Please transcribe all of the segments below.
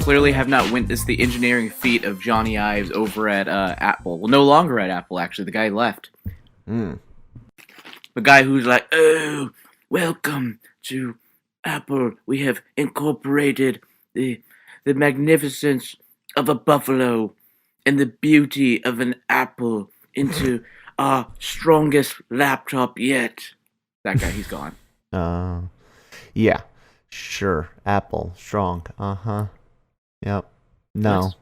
clearly have not witnessed the engineering feat of Johnny Ives over at Apple. Well, no longer at Apple, actually. The guy left. Mm. The guy who's like, oh, welcome to Apple. We have incorporated the magnificence of a buffalo and the beauty of an apple into our strongest laptop yet. That guy, he's gone. Yeah. Sure. Apple. Strong. Uh-huh. Yep. No. What?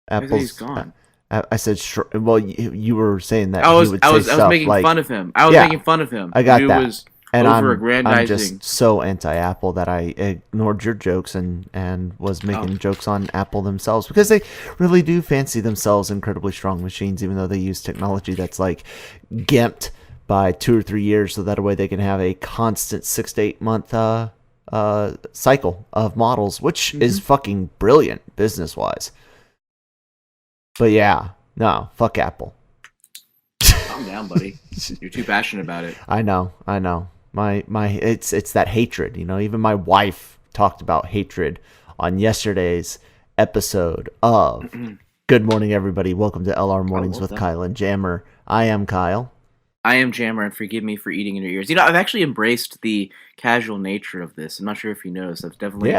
Apple's He's gone. I said well, you were saying that I was making like, fun of him. I was making fun of him. I got Dude that. was and over-aggrandizing. I'm just so anti-Apple that I ignored your jokes and was making jokes on Apple themselves because they really do fancy themselves incredibly strong machines, even though they use technology that's like gimped by 2 or 3 years, so that way they can have a constant 6 to 8 month cycle of models, which is fucking brilliant business-wise. But yeah, no, fuck Apple. Calm down, buddy. You're too passionate about it. I know. My it's that hatred, you know. Even my wife talked about hatred on yesterday's episode of Good Morning, everybody. Welcome to LR Mornings with Kyle and Jammer. I am Kyle. I am Jammer, and forgive me for eating in your ears. You know, I've actually embraced the casual nature of this. I'm not sure if you noticed. I've definitely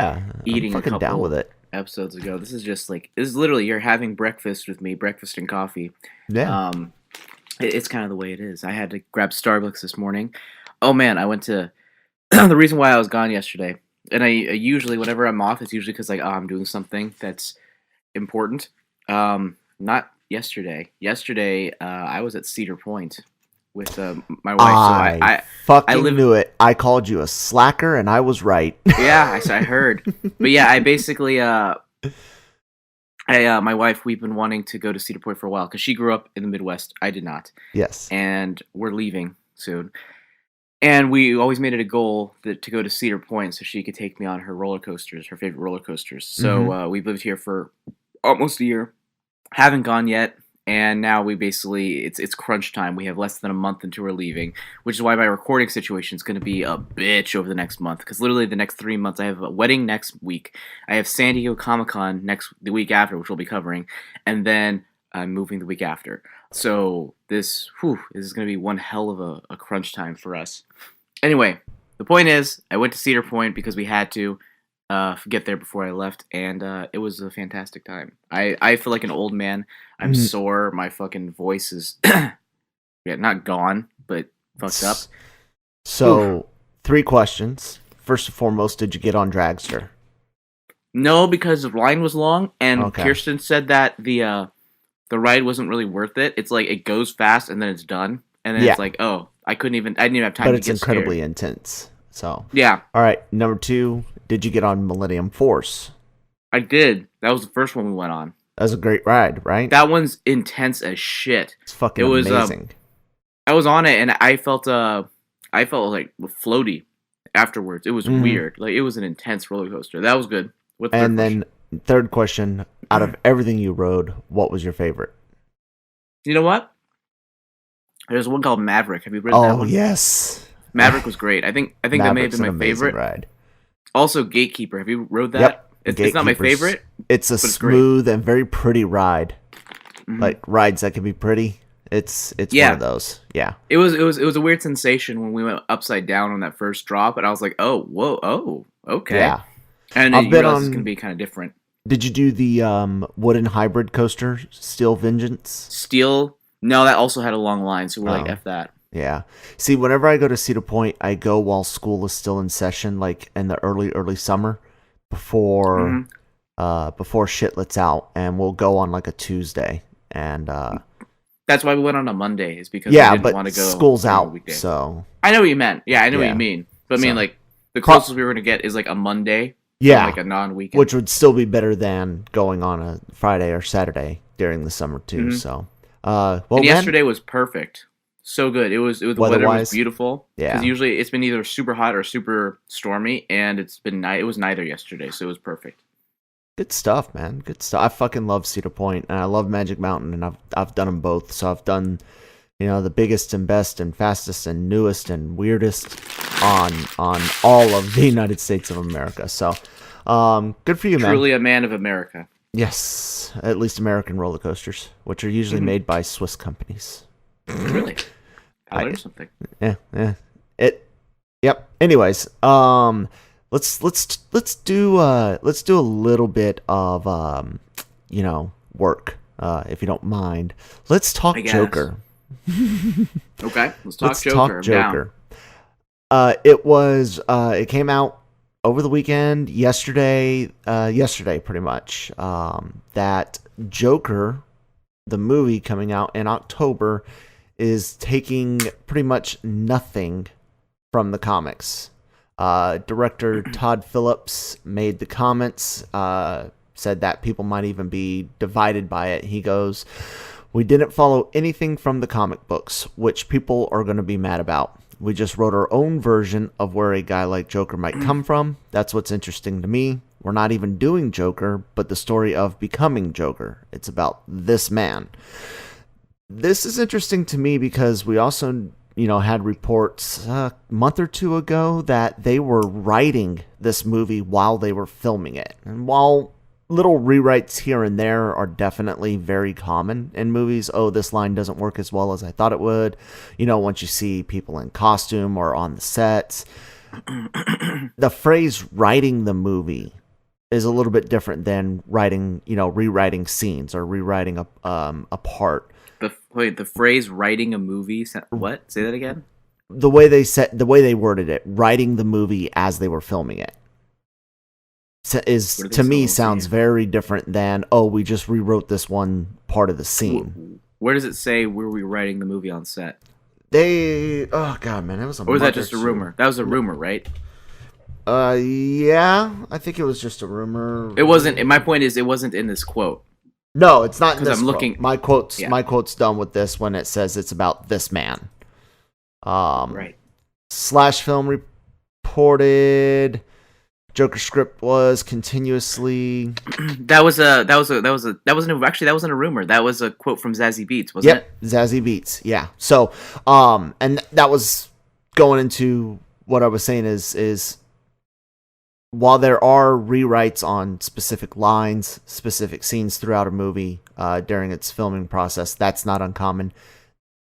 eating I'm fucking a couple down with it. episodes ago. This is literally you're having breakfast with me, breakfast and coffee. Yeah. It's kind of the way it is. I had to grab Starbucks this morning. Oh man, I went to the reason why I was gone yesterday. And I usually, whenever I'm off, it's usually because like, I'm doing something that's important. Not yesterday. Yesterday, I was at Cedar Point with my wife. I knew it. I called you a slacker, and I was right. Yeah, I heard. But yeah, I basically, my wife, we've been wanting to go to Cedar Point for a while because she grew up in the Midwest. I did not. Yes. And we're leaving soon. And we always made it a goal to go to Cedar Point so she could take me on her roller coasters, her favorite roller coasters. So we've lived here for almost a year. Haven't gone yet. And now we basically, it's crunch time. We have less than a month until we're leaving, which is why my recording situation is going to be a bitch over the next month. Because literally the next 3 months, I have a wedding next week. I have San Diego Comic-Con the week after, which we'll be covering. And then I'm moving the week after. So this is going to be one hell of a crunch time for us. Anyway, the point is, I went to Cedar Point because we had to get there before I left, and it was a fantastic time. I feel like an old man. I'm sore. My fucking voice is not gone, but fucked up. So, 3 questions. First and foremost, did you get on Dragster? No, because the line was long, and Kirsten said that the ride wasn't really worth it. It's like it goes fast and then it's done, and then it's like, I didn't even have time. But it's incredibly intense. So yeah. All right, number 2. Did you get on Millennium Force? I did. That was the first one we went on. That was a great ride, right? That one's intense as shit. It's fucking amazing. I was on it and I felt like floaty afterwards. It was weird. Like it was an intense roller coaster. That was good. And then third question, out of everything you rode, what was your favorite? You know what? There's one called Maverick. Have you read that one? Oh, yes. Maverick was great. I think that may have been my favorite ride. Also, Gatekeeper. Have you rode that? Yep. It's not my favorite. It's a smooth and very pretty ride. Like rides that can be pretty. It's one of those. Yeah. It was a weird sensation when we went upside down on that first drop, and I was like, okay. Yeah. And you realize it's gonna be kind of different. Did you do the wooden hybrid coaster, Steel Vengeance? Steel? No, that also had a long line, so we're like, F that. Yeah. See, whenever I go to Cedar Point, I go while school is still in session, like in the early summer, before shit lets out, and we'll go on like a Tuesday, and that's why we went on a Monday, is because we didn't want to go. School's out, so I know what you meant. Yeah, I know what you mean. But I mean, like the closest we were gonna get is like a Monday. Yeah, like a non-weekend, which would still be better than going on a Friday or Saturday during the summer too. So, and yesterday was perfect. So good. The weather was beautiful. Yeah. Because usually it's been either super hot or super stormy, and it was neither yesterday, so it was perfect. Good stuff, man. Good stuff. I fucking love Cedar Point, and I love Magic Mountain, and I've done them both. So I've done, the biggest and best and fastest and newest and weirdest on all of the United States of America. So Good for you, man. Truly a man of America. Yes, at least American roller coasters, which are usually made by Swiss companies. Really? I learned something. Yeah. Yep. Anyways, let's do a little bit of work, if you don't mind. Let's talk Joker. Okay, let's talk Let's Joker. talk Joker. It came out over the weekend, yesterday pretty much. That Joker, the movie coming out in October, is taking pretty much nothing from the comics. Director Todd Phillips made the comments, said that people might even be divided by it. He goes, "We didn't follow anything from the comic books, which people are going to be mad about. We just wrote our own version of where a guy like Joker might come from. That's what's interesting to me. We're not even doing Joker, but the story of becoming Joker. It's about this man." This is interesting to me because we also, had reports a month or two ago that they were writing this movie while they were filming it. And while little rewrites here and there are definitely very common in movies, oh, this line doesn't work as well as I thought it would, once you see people in costume or on the sets. The phrase writing the movie is a little bit different than rewriting scenes or rewriting a part. The phrase "writing a movie." What? Say that again. The way they worded it, writing the movie as they were filming it, is to me sounds very different than, oh, we just rewrote this one part of the scene. Where does it say were we writing the movie on set? Oh god, man, it was a. Or was that just a rumor? That was a rumor, right? Yeah, I think it was just a rumor. It wasn't. My point is, it wasn't in this quote. No, it's not in this. I'm looking. My quote's done with this when it says it's about this man. Right. Slash Film reported Joker script was continuously. That wasn't a rumor. That was a quote from Zazie Beetz, wasn't it? Zazie Beetz. Yeah. So, and that was going into what I was saying is while there are rewrites on specific lines, specific scenes throughout a movie during its filming process, that's not uncommon.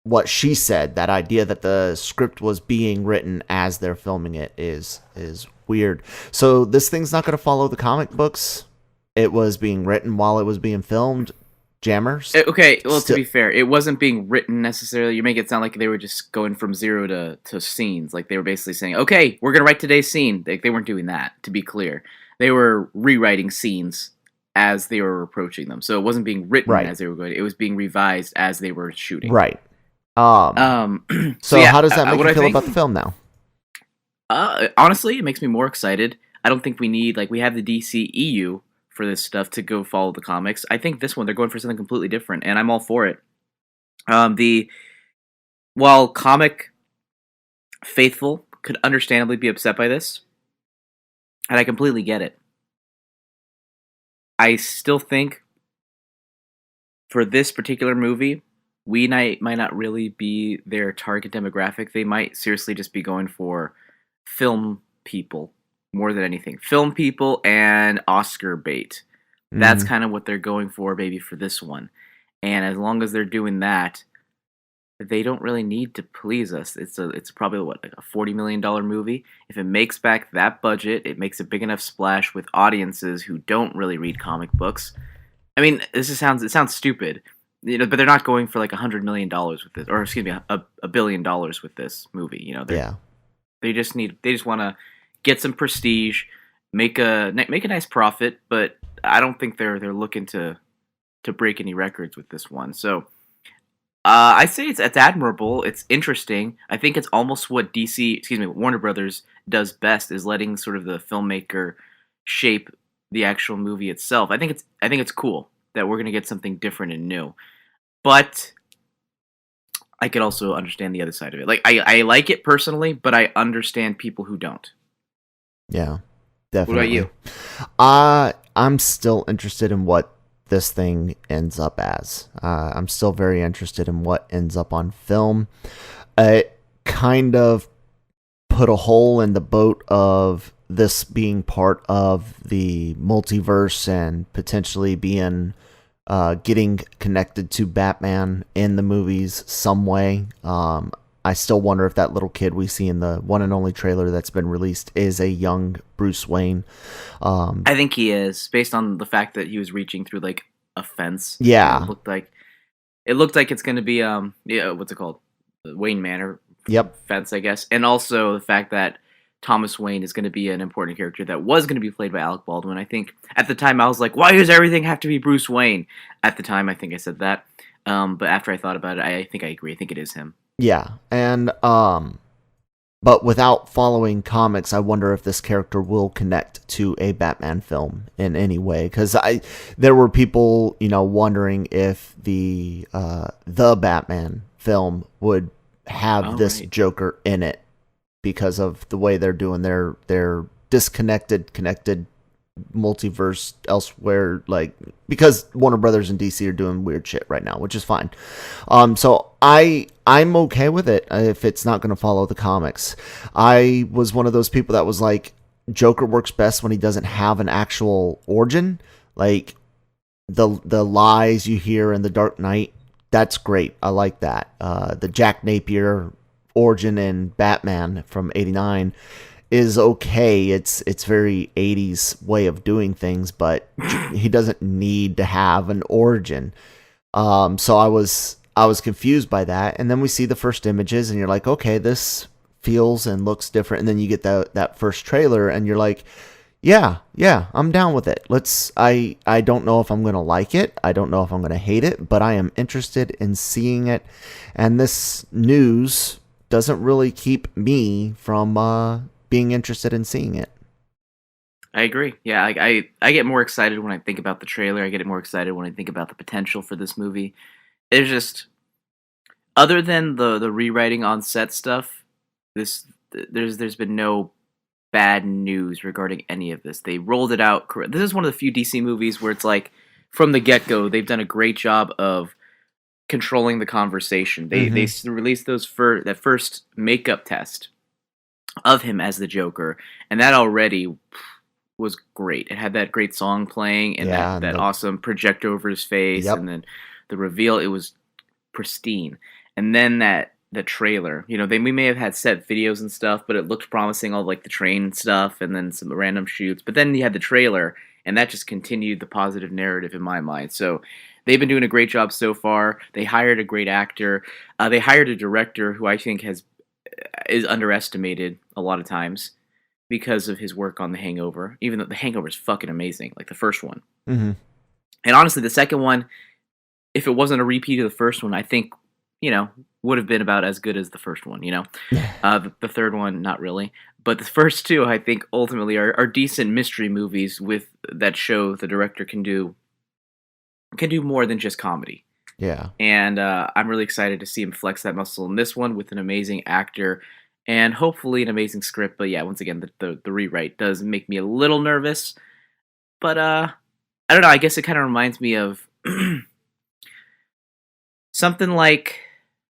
What she said, that idea that the script was being written as they're filming it, is weird. So this thing's not going to follow the comic books. It was being written while it was being filmed. Jammers. Okay, well, to be fair, it wasn't being written necessarily. You make it sound like they were just going from zero to scenes. Like they were basically saying, okay, we're going to write today's scene. They weren't doing that, to be clear. They were rewriting scenes as they were approaching them. So it wasn't being written as they were going. It was being revised as they were shooting. Right. So yeah, how does that make you feel about the film now? Honestly, it makes me more excited. I don't think we need, we have the DCEU for this stuff to go follow the comics. I think this one, they're going for something completely different, and I'm all for it. While comic faithful could understandably be upset by this, and I completely get it, I still think for this particular movie, we might not really be their target demographic. They might seriously just be going for film people more than anything. Film people and Oscar bait. That's kind of what they're going for, baby, for this one. And as long as they're doing that, they don't really need to please us. It's probably a $40 million movie. If it makes back that budget, it makes a big enough splash with audiences who don't really read comic books. I mean, it sounds stupid, but they're not going for $100 million with this, or excuse me, $1 billion with this movie. They just want to get some prestige, make a nice profit, but I don't think they're looking to break any records with this one. So I say it's admirable. It's interesting. I think it's almost what Warner Brothers does best, is letting sort of the filmmaker shape the actual movie itself. I think it's cool that we're gonna get something different and new, but I could also understand the other side of it. I like it personally, but I understand people who don't. Yeah, definitely. What about you? I'm still interested in what this thing ends up as. I'm still very interested in what ends up on film. It kind of put a hole in the boat of this being part of the multiverse and potentially being getting connected to Batman in the movies some way. I still wonder if that little kid we see in the one and only trailer that's been released is a young Bruce Wayne. I think he is, based on the fact that he was reaching through like a fence. Yeah. It looked like it's gonna be yeah, what's it called? The Wayne Manor Yep. fence, I guess. And also the fact that Thomas Wayne is going to be an important character that was going to be played by Alec Baldwin. I think at the time I was like, why does everything have to be Bruce Wayne? At the time, I think I said that. But after I thought about it, I think I agree. I think it is him. Yeah. And but without following comics, I wonder if this character will connect to a Batman film in any way. Because there were people, wondering if the Batman film would have this Joker in it because of the way they're doing their disconnected, connected multiverse elsewhere, like because Warner Brothers and DC are doing weird shit right now, which is fine. So I'm okay with it if it's not going to follow the comics. I was one of those people that was like, Joker works best when he doesn't have an actual origin, like the lies you hear in The Dark Knight. That's great. I like that. The Jack Napier origin in Batman from '89 is okay. It's very 80s way of doing things, but he doesn't need to have an origin. So I was confused by that. And then we see the first images and you're like, okay, this feels and looks different. And then you get that first trailer and you're like, yeah, I'm down with it. I don't know if I'm going to like it. I don't know if I'm going to hate it, but I am interested in seeing it. And this news doesn't really keep me from being interested in seeing it. I agree. Yeah, I get more excited when I think about the trailer. I get more excited when I think about the potential for this movie. There's just, other than the rewriting on set stuff, there's been no bad news regarding any of this. They rolled it out correct. This is one of the few DC movies where it's like, from the get-go, they've done a great job of controlling the conversation. They released that first makeup test of him as the Joker, and that already was great. It had that great song playing and that awesome projector over his face, and then the reveal, it was pristine. And then the trailer, we may have had set videos and stuff, but it looked promising, all like the train stuff and then some random shoots. But then you had the trailer, and that just continued the positive narrative in my mind. So they've been doing a great job so far. They hired a great actor. They hired a director who I think is underestimated a lot of times because of his work on The Hangover, even though The Hangover is fucking amazing, like the first one. Mm-hmm. And honestly, the second one, if it wasn't a repeat of the first one, I think, would have been about as good as the first one, The third one, not really. But the first two, I think, ultimately are decent mystery movies that show the director can do more than just comedy. Yeah. And I'm really excited to see him flex that muscle in this one with an amazing actor and hopefully an amazing script. But yeah, once again, the rewrite does make me a little nervous. But I don't know. I guess it kind of reminds me of something like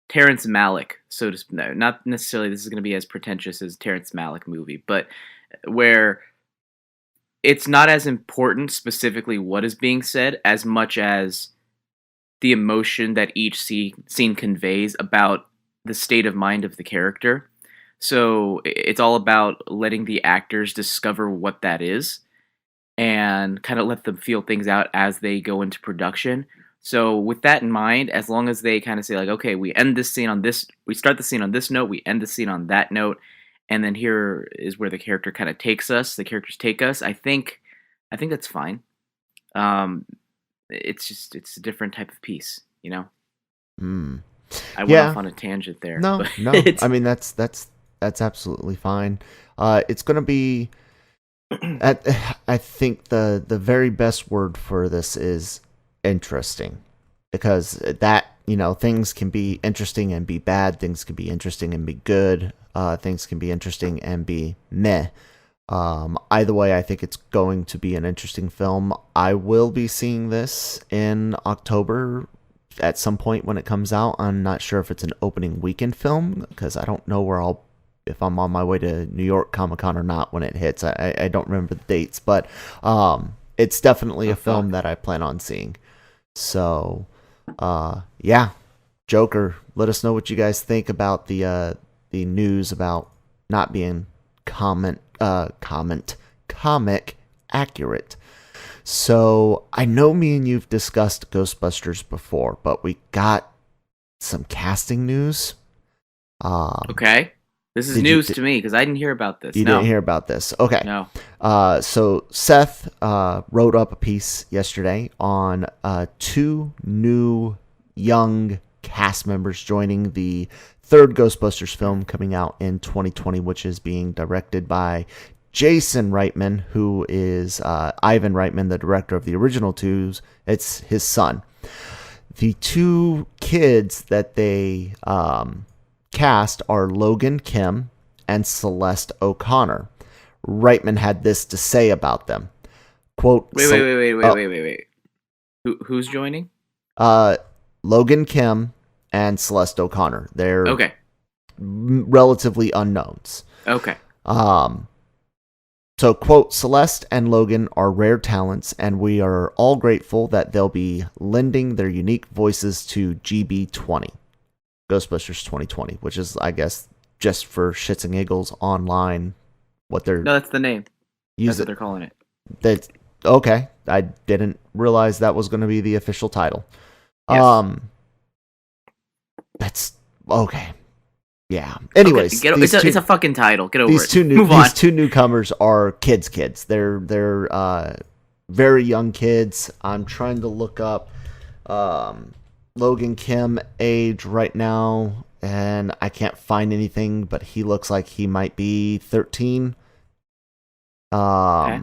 Terrence Malick, so to speak. No, not necessarily this is going to be as pretentious as Terrence Malick movie, but where it's not as important specifically what is being said as much as the emotion that each scene conveys about the state of mind of the character. So it's all about letting the actors discover what that is and kind of let them feel things out as they go into production. So with that in mind, as long as they kind of say like, okay, we end this scene on this, we start the scene on this note, we end the scene on that note, and then here is where the character kind of takes us, the characters take us, I think that's fine. It's a different type of piece, I went off on a tangent there. No. I mean, that's absolutely fine. It's going to be, I think the very best word for this is interesting, because that, things can be interesting and be bad, things can be interesting and be good, things can be interesting and be meh. Either way, I think it's going to be an interesting film. I will be seeing this in October at some point when it comes out. I'm not sure if it's an opening weekend film because I don't know where I'll if I'm on my way to New York Comic Con or not when it hits. I don't remember the dates, but it's definitely a film that I plan on seeing. So, yeah, Joker. Let us know what you guys think about the news about not being comic accurate. So I know me and you've discussed Ghostbusters before, but we got some casting news. Okay. This is news to me because I didn't hear about this. You didn't hear about this. Okay. No. So Seth wrote up a piece yesterday on 2 new young cast members joining the third Ghostbusters film coming out in 2020, which is being directed by Jason Reitman, who is Ivan Reitman, the director of the original 2s. It's his son. The 2 kids that they cast are Logan Kim and Celeste O'Connor. Reitman had this to say about them. Quote, wait. Who's joining? Logan Kim and Celeste O'Connor. They're okay. Relatively unknowns. Okay. So, quote, Celeste and Logan are rare talents, and we are all grateful that they'll be lending their unique voices to GB20. Ghostbusters 2020, which is, I guess, just for shits and giggles online. No, that's the name. That's what they're calling it. That's okay. I didn't realize that was going to be the official title. Yes. That's okay. Yeah. Anyways, okay, it's a fucking title. Get over it. Move on. These 2 newcomers are kids. They're very young kids. I'm trying to look up Logan Kim age right now, and I can't find anything, but he looks like he might be 13. Okay.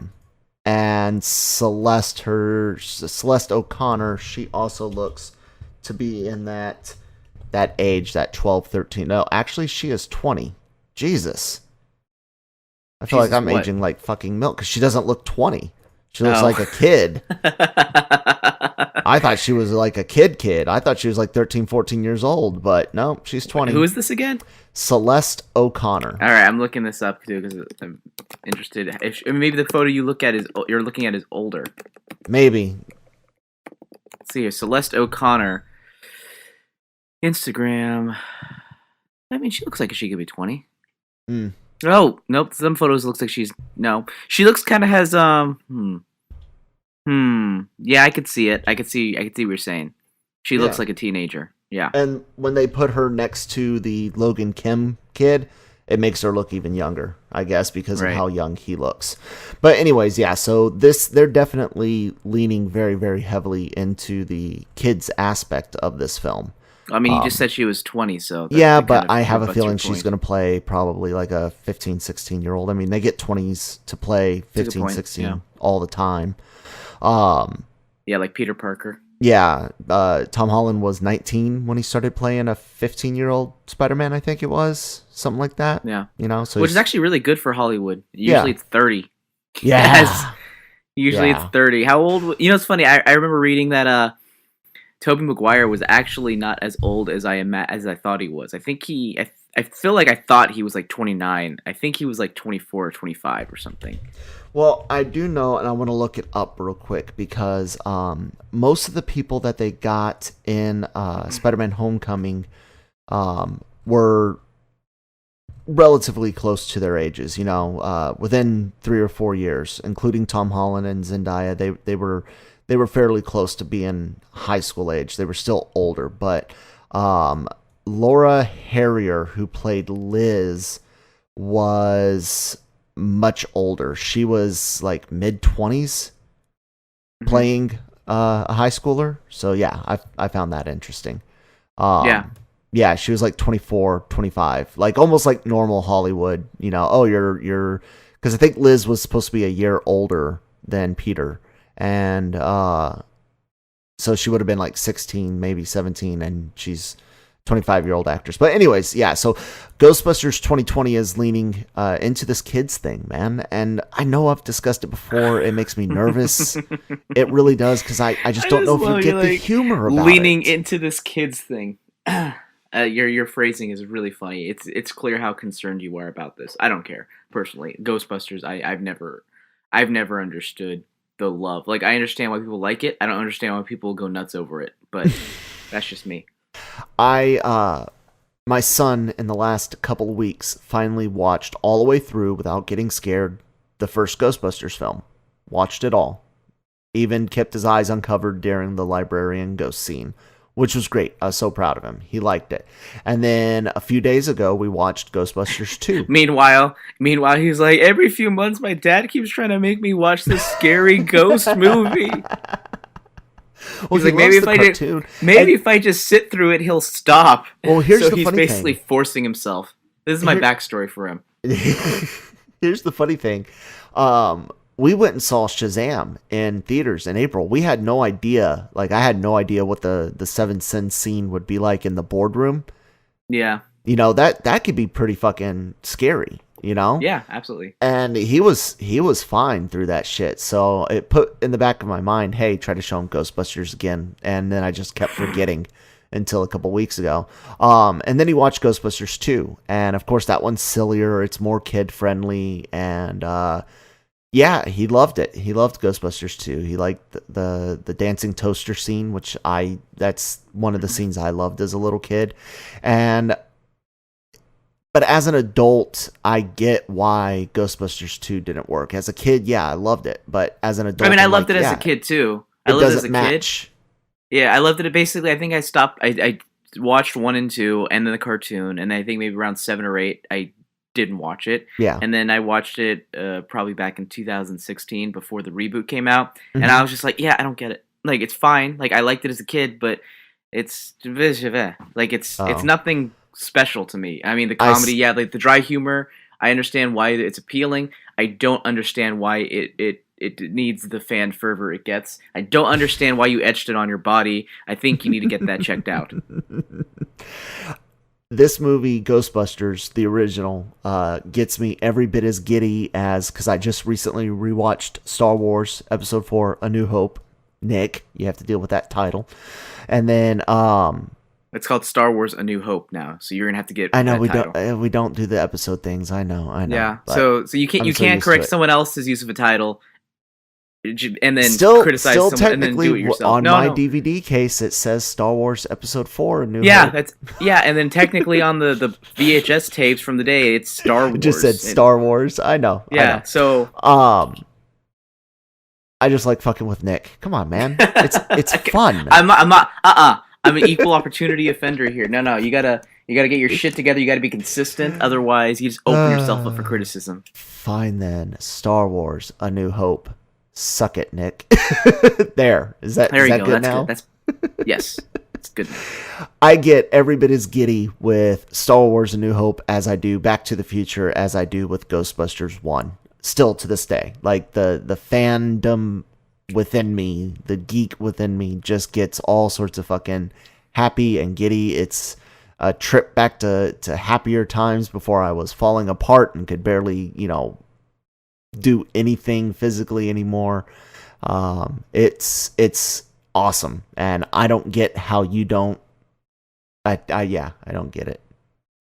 And Celeste O'Connor, she also looks to be in that age, that 12, 13. No, actually, she is 20. Jesus. I feel like I'm aging like fucking milk because she doesn't look 20. She looks like a kid. I thought she was like a kid. I thought she was like 13, 14 years old, but no, she's 20. Who is this again? Celeste O'Connor. All right, I'm looking this up too because I'm interested. Maybe the photo you're looking at is older. Maybe. Let's see here, Celeste O'Connor. Instagram. I mean, she looks like she could be 20. Oh, nope. Some photos looks like she looks kind of has Yeah, I could see it. I could see what you're saying. She looks like a teenager. Yeah. And when they put her next to the Logan Kim kid, it makes her look even younger, I guess, because of how young he looks. But anyways, yeah, so they're definitely leaning very, very heavily into the kids aspect of this film. I mean, you just said she was 20, so... Yeah, but I have a feeling she's going to play probably like a 15, 16-year-old. I mean, they get 20s to play 15, 16 all the time. Yeah, like Peter Parker. Yeah, Tom Holland was 19 when he started playing a 15-year-old Spider-Man, I think it was. Something like that. Yeah. You know, so which is actually really good for Hollywood. Usually it's 30. Yeah. Yes. Usually it's 30. How old... You know, it's funny. I remember reading that... Tobey Maguire was actually not as old as I thought he was. I think I feel like I thought he was like 29. I think he was like 24 or 25 or something. Well, I do know, and I want to look it up real quick because most of the people that they got in Spider-Man Homecoming were relatively close to their ages. You know, within 3 or 4 years, including Tom Holland and Zendaya, they were fairly close to being high school age. They were still older, but Laura Harrier, who played Liz, was much older. She was like mid-20s playing a high schooler. So yeah, I found that interesting. Yeah, she was like 24, 25, like almost like normal Hollywood, you know. Oh, you're because I think Liz was supposed to be a year older than Peter. And so she would have been like 16, maybe 17, and she's 25-year-old actress. But anyways, yeah, so Ghostbusters 2020 is leaning into this kids thing, man. And I know I've discussed it before. It makes me nervous. It really does, because I just don't know if you get the humor about leaning it. into this kids thing. I Your phrasing is really funny. It's clear how concerned you are about this. I don't care personally. Ghostbusters. I've never understood the love. Like I understand why people like it. I don't understand why people go nuts over it. But that's just me. My son in the last couple of weeks finally watched all the way through without getting scared the first Ghostbusters film. Watched it all. Even kept his eyes uncovered during the librarian ghost scene, which was great. I was so proud of him. He liked it. And then a few days ago, we watched Ghostbusters 2. Meanwhile, he's like, every few months, my dad keeps trying to make me watch this scary ghost movie. Well, he's like, maybe if I just sit through it, he'll stop. Well, here's the funny thing. He's basically forcing himself. This is my backstory for him. Here's the funny thing. We went and saw Shazam in theaters in April. We had no idea. Like, I had no idea what the Seven Sins scene would be like in the boardroom. Yeah. You know, that could be pretty fucking scary, you know? Yeah, absolutely. And he was fine through that shit. So it put in the back of my mind, hey, try to show him Ghostbusters again. And then I just kept forgetting until a couple weeks ago. And then he watched Ghostbusters 2. And of course that one's sillier, it's more kid friendly, and yeah, he loved it. He loved Ghostbusters 2. He liked the dancing toaster scene, which that's one of the scenes I loved as a little kid. But as an adult, I get why Ghostbusters 2 didn't work. As a kid, yeah, I loved it. But as an adult, I loved it as a kid too. I loved it as a kid. Yeah, I loved it. Basically, I think I stopped. I watched 1 and 2, and then the cartoon, and I think maybe around 7 or 8, I didn't watch it. Yeah. And then I watched it probably back in 2016 before the reboot came out, and I was just like, yeah, I don't get it. Like, it's fine. Like, I liked it as a kid, but it's like it's nothing special to me. I mean, the comedy, yeah, like the dry humor, I understand why it's appealing. I don't understand why it needs the fan fervor it gets. I don't understand why you etched it on your body. I think you need to get that checked out. This movie, Ghostbusters, the original, gets me every bit as giddy as, because I just recently rewatched Star Wars Episode 4, A New Hope. Nick, you have to deal with that title. And then it's called Star Wars: A New Hope now, so you're gonna have to get. I know we don't do the episode things. I know. Yeah, so you can't correct someone else's use of a title, and then criticize still someone and then do it yourself. On my DVD case, it says Star Wars Episode 4: A New Hope. Hope. And then technically on the VHS tapes from the day, it's Star Wars. It just said Star Wars. I know. Yeah. I know. So I just like fucking with Nick. Come on, man. It's fun. I'm not. I'm an equal opportunity offender here. No, you gotta get your shit together. You gotta be consistent. Otherwise, you just open yourself up for criticism. Fine then. Star Wars: A New Hope. Suck it, Nick. There is that good That's now? Good. Yes, it's good. I get every bit as giddy with Star Wars: A New Hope as I do Back to the Future, as I do with Ghostbusters 1. Still to this day, like the fandom within me, the geek within me, just gets all sorts of fucking happy and giddy. It's a trip back to happier times before I was falling apart and could barely, do anything physically anymore. It's awesome, and I don't get how you don't. I don't get it.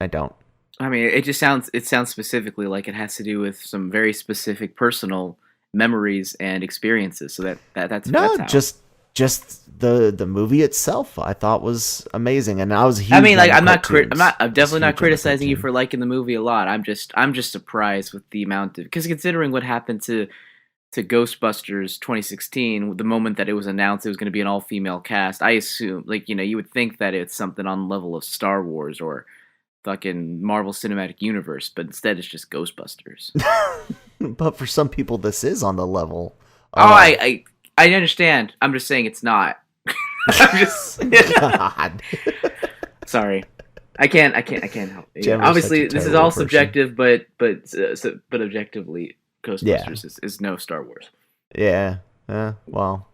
I don't. I mean, it sounds specifically like it has to do with some very specific personal memories and experiences. So that's just the movie itself I thought was amazing, and I was huge. I mean, like I'm definitely not criticizing you for liking the movie a lot. I'm just surprised with the amount of, because considering what happened to Ghostbusters 2016, the moment that it was announced it was going to be an all-female cast, I assume, like, you would think that it's something on the level of Star Wars or fucking Marvel Cinematic Universe, but instead it's just Ghostbusters. But for some people, this is on the level. I understand. I'm just saying it's not. I'm just God. Sorry. I can't help it. Yeah. Obviously, this is all subjective, but objectively, Ghostbusters is no Star Wars. Yeah. Well,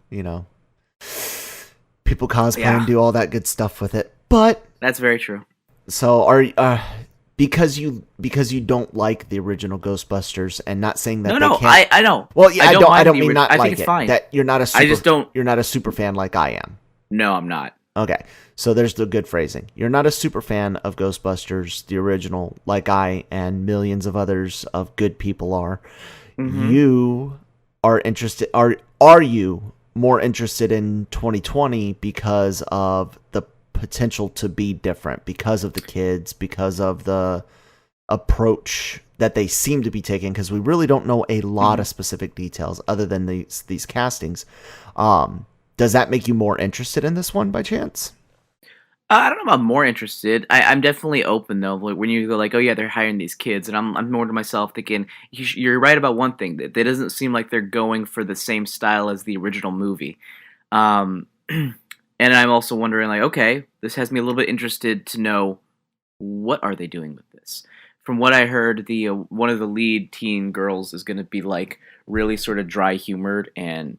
people cosplay and do all that good stuff with it, but that's very true. So because you don't like the original Ghostbusters, and not saying that I know. Well, yeah, I don't mean not I like think it's it. fine. That you're not a super fan like I am. No, I'm not. Okay, so there's the good phrasing. You're not a super fan of Ghostbusters, the original, like I and millions of others of good people are. Mm-hmm. You are interested. Are you more interested in 2020 because of the potential to be different, because of the kids, because of the approach that they seem to be taking? Because we really don't know a lot Mm-hmm. of specific details other than these castings. Does that make you more interested in this one by chance? I don't know if I'm more interested. I'm definitely open though. Like when you go like, oh yeah, they're hiring these kids, and I'm more to myself thinking you're right about one thing that doesn't seem like they're going for the same style as the original movie. Um, and I'm also wondering like, okay, this has me a little bit interested to know what are they doing with this. From what I heard, the one of the lead teen girls is going to be like really sort of dry humored and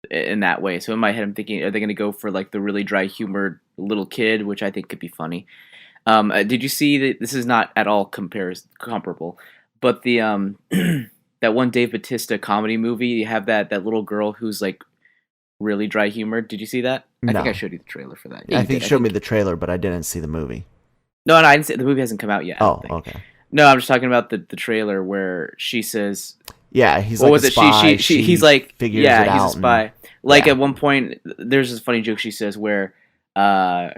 in that way. So in my head, I'm thinking, are they going to go for like the really dry humored little kid, which I think could be funny? Did you see that? This is not at all comparable, but the that one Dave Bautista comedy movie, you have that little girl who's like really dry humored. Did you see that? I think I No. showed you the trailer for that. Yeah, I you think did. you I showed me think the trailer, but I didn't see the movie. no, I didn't see, the movie hasn't come out yet. I don't Oh, think. okay. No, I'm just talking about the trailer where she says, Yeah, he's what like a was it? spy. He's like, figures yeah, it he's a out. spy. Like Yeah. at one point, there's this funny joke she says where,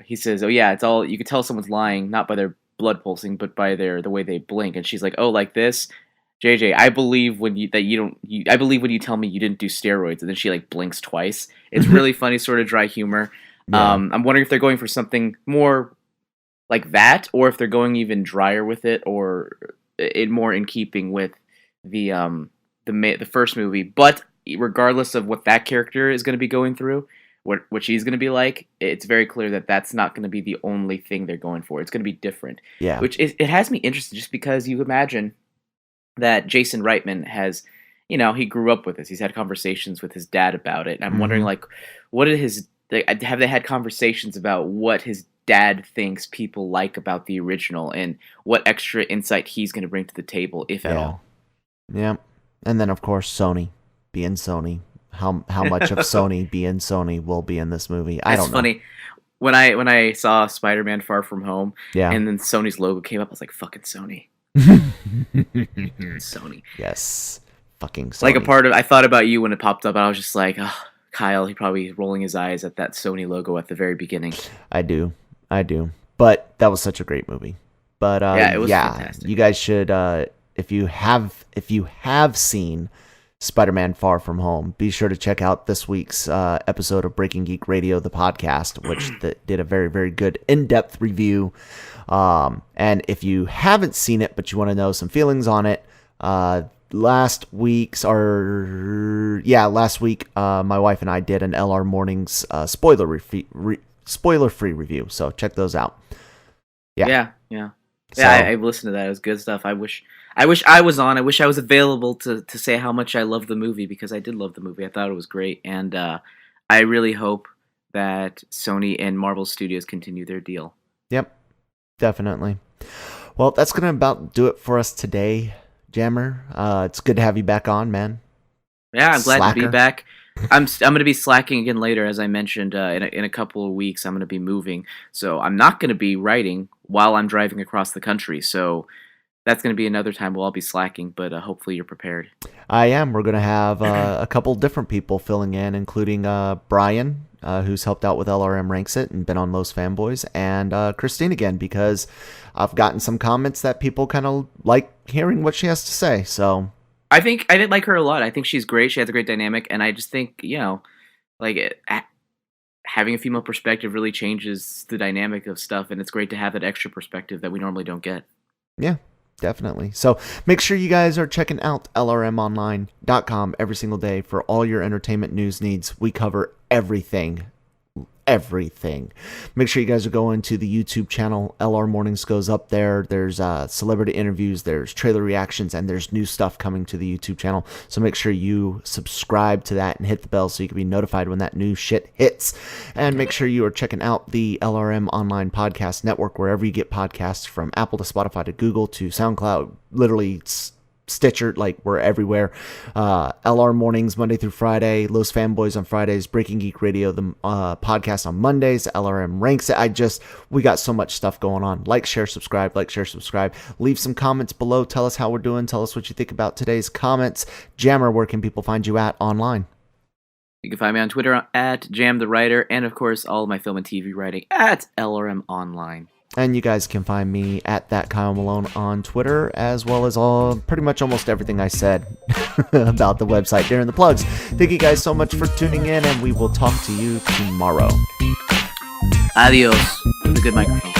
he says, "Oh yeah, it's all you can tell someone's lying not by their blood pulsing, but by the way they blink." And she's like, "Oh, like this, JJ. I believe when you that you don't. I believe when you tell me you didn't do steroids." And then she like blinks twice. It's really funny, sort of dry humor. Yeah. I'm wondering if they're going for something more like that, or if they're going even drier with it, or it more in keeping with the first movie. But regardless of what that character is going to be going through, what she's going to be like, it's very clear that that's not going to be the only thing they're going for. It's going to be different, Yeah. which it has me interested just because you imagine that Jason Reitman has, he grew up with this. He's had conversations with his dad about it. And I'm wondering, Mhm. like, what did have they had conversations about what his dad thinks people like about the original and what extra insight he's going to bring to the table, if at Yeah. all? Yeah. And then of course Sony being Sony. How much of Sony being Sony will be in this movie? I It's don't know. funny. When I saw Spider-Man Far From Home Yeah. and then Sony's logo came up, I was like, fucking Sony. Sony. Yes. Fucking Sony. Like I thought about you when it popped up, and I was just like, oh, Kyle, he probably rolling his eyes at that Sony logo at the very beginning. I do. But that was such a great movie. But Yeah, it was fantastic. you guys should if you have seen Spider-Man Far From Home, be sure to check out this week's episode of Breaking Geek Radio, the podcast, which did a very, very good in-depth review. And if you haven't seen it, but you want to know some feelings on it, last week, my wife and I did an LRMornings spoiler-free review. So check those out. Yeah. So, I listened to that. It was good stuff. I wish I was on. I wish I was available to say how much I love the movie, because I did love the movie. I thought it was great, and I really hope that Sony and Marvel Studios continue their deal. Yep, definitely. Well, that's gonna about do it for us today, Jammer. It's good to have you back on, man. Yeah, I'm glad to be Slacker. back. I'm going to be slacking again later, as I mentioned. In a couple of weeks, I'm going to be moving, so I'm not going to be writing while I'm driving across the country. So that's going to be another time we'll all be slacking. But hopefully you're prepared. I am. We're gonna have a couple different people filling in, including Brian, who's helped out with LRM Ranks It and been on Los Fanboys, and Christine again, because I've gotten some comments that people kind of like hearing what she has to say. So I think I did like her a lot. I think she's great. She has a great dynamic, and I just think having a female perspective really changes the dynamic of stuff, and it's great to have that extra perspective that we normally don't get. yeah, definitely. So make sure you guys are checking out LRMonline.com every single day for all your entertainment news needs. We cover everything. Make sure you guys are going to the YouTube channel. LR Mornings goes up there. There's celebrity interviews, there's trailer reactions, and there's new stuff coming to the YouTube channel. So make sure you subscribe to that and hit the bell so you can be notified when that new shit hits. And make sure you are checking out the LRM Online Podcast Network wherever you get podcasts, from Apple to Spotify to Google to SoundCloud. Literally Stitcher, like we're everywhere. LR Mornings, Monday through Friday. Los Fanboys on Fridays. Breaking Geek Radio, the podcast on Mondays. LRM Ranks It. We got so much stuff going on. Like, share, subscribe. Like, share, subscribe. Leave some comments below. Tell us how we're doing. Tell us what you think about today's comments. Jammer, where can people find you at online? You can find me on Twitter at Jam the Writer, and of course, all of my film and TV writing at LRM Online. And you guys can find me at that Kyle Malone on Twitter, as well as pretty much almost everything I said about the website during the plugs. Thank you guys so much for tuning in, and we will talk to you tomorrow. Adios with a good microphone.